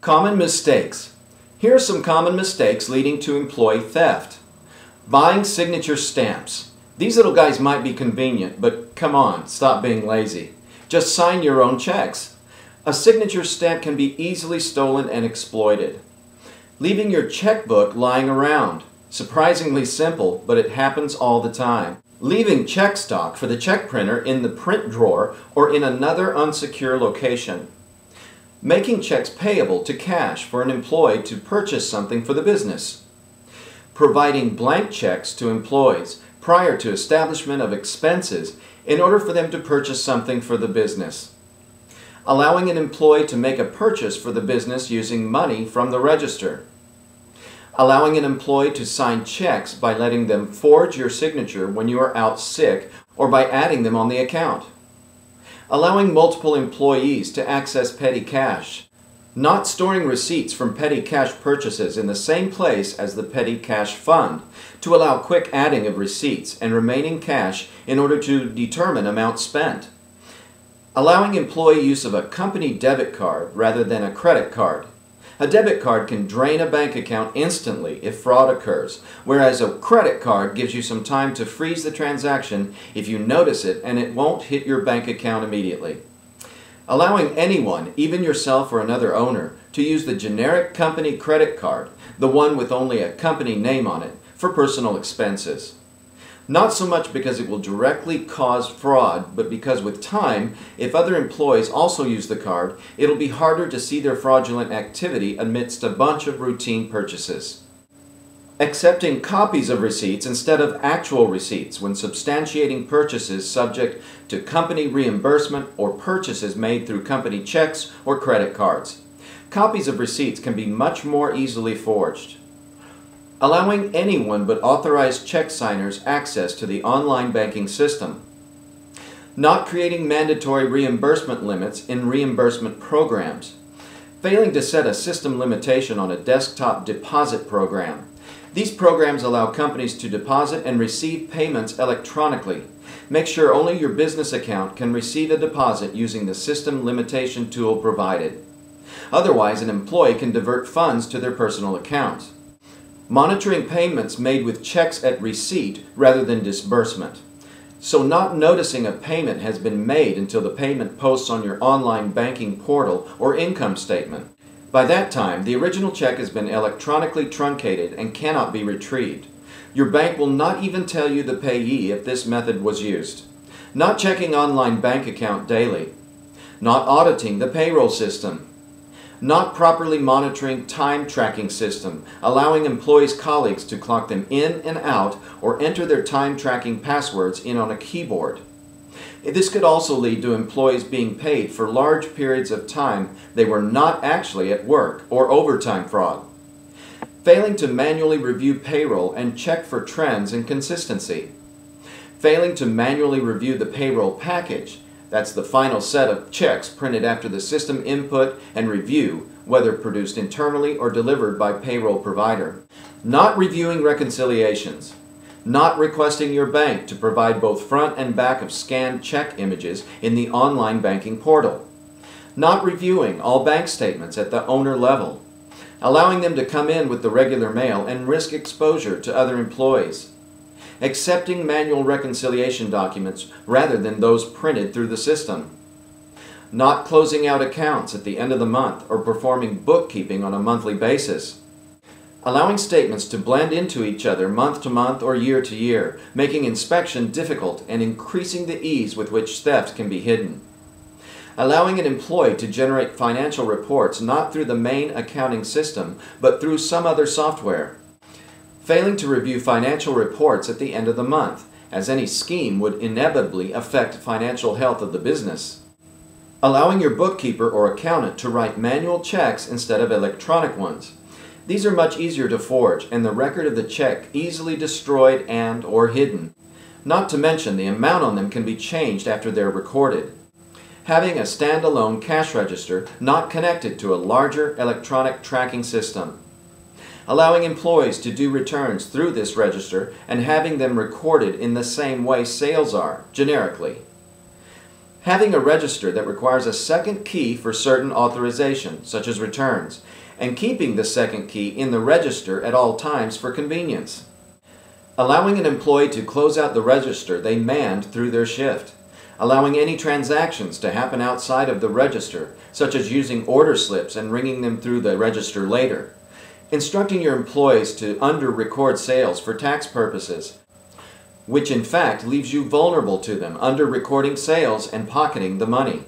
Common mistakes. Here are some common mistakes leading to employee theft. Buying signature stamps. These little guys might be convenient, but come on, stop being lazy. Just sign your own checks. A signature stamp can be easily stolen and exploited. Leaving your checkbook lying around. Surprisingly simple, but it happens all the time. Leaving check stock for the check printer in the print drawer or in another unsecure location. Making checks payable to cash for an employee to purchase something for the business. Providing blank checks to employees prior to establishment of expenses in order for them to purchase something for the business. Allowing an employee to make a purchase for the business using money from the register. Allowing an employee to sign checks by letting them forge your signature when you are out sick or by adding them on the account. Allowing multiple employees to access petty cash. Not storing receipts from petty cash purchases in the same place as the petty cash fund to allow quick adding of receipts and remaining cash in order to determine amount spent. Allowing employee use of a company debit card rather than a credit card. A debit card can drain a bank account instantly if fraud occurs, whereas a credit card gives you some time to freeze the transaction if you notice it and it won't hit your bank account immediately. Allowing anyone, even yourself or another owner, to use the generic company credit card, the one with only a company name on it, for personal expenses. Not so much because it will directly cause fraud, but because with time, if other employees also use the card, it'll be harder to see their fraudulent activity amidst a bunch of routine purchases. Accepting copies of receipts instead of actual receipts when substantiating purchases subject to company reimbursement or purchases made through company checks or credit cards. Copies of receipts can be much more easily forged. Allowing anyone but authorized check signers access to the online banking system. Not creating mandatory reimbursement limits in reimbursement programs. Failing to set a system limitation on a desktop deposit program. These programs allow companies to deposit and receive payments electronically. Make sure only your business account can receive a deposit using the system limitation tool provided. Otherwise, an employee can divert funds to their personal accounts. Monitoring payments made with checks at receipt rather than disbursement. So not noticing a payment has been made until the payment posts on your online banking portal or income statement. By that time, the original check has been electronically truncated and cannot be retrieved. Your bank will not even tell you the payee if this method was used. Not checking online bank account daily. Not auditing the payroll system. Not properly monitoring time tracking system, allowing employees' colleagues to clock them in and out or enter their time tracking passwords in on a keyboard. This could also lead to employees being paid for large periods of time they were not actually at work or overtime fraud. Failing to manually review payroll and check for trends and consistency. Failing to manually review the payroll package. That's the final set of checks printed after the system input and review, whether produced internally or delivered by payroll provider. Not reviewing reconciliations. Not requesting your bank to provide both front and back of scanned check images in the online banking portal. Not reviewing all bank statements at the owner level. Allowing them to come in with the regular mail and risk exposure to other employees. Accepting manual reconciliation documents rather than those printed through the system. Not closing out accounts at the end of the month or performing bookkeeping on a monthly basis. Allowing statements to blend into each other month to month or year to year, making inspection difficult and increasing the ease with which theft can be hidden. Allowing an employee to generate financial reports not through the main accounting system but through some other software. Failing to review financial reports at the end of the month, as any scheme would inevitably affect financial health of the business. Allowing your bookkeeper or accountant to write manual checks instead of electronic ones. These are much easier to forge and the record of the check easily destroyed and or hidden. Not to mention the amount on them can be changed after they're recorded. Having a standalone cash register not connected to a larger electronic tracking system. Allowing employees to do returns through this register and having them recorded in the same way sales are, generically. Having a register that requires a second key for certain authorization, such as returns, and keeping the second key in the register at all times for convenience. Allowing an employee to close out the register they manned through their shift. Allowing any transactions to happen outside of the register, such as using order slips and ringing them through the register later. Instructing your employees to under-record sales for tax purposes, which in fact leaves you vulnerable to them under-recording sales and pocketing the money.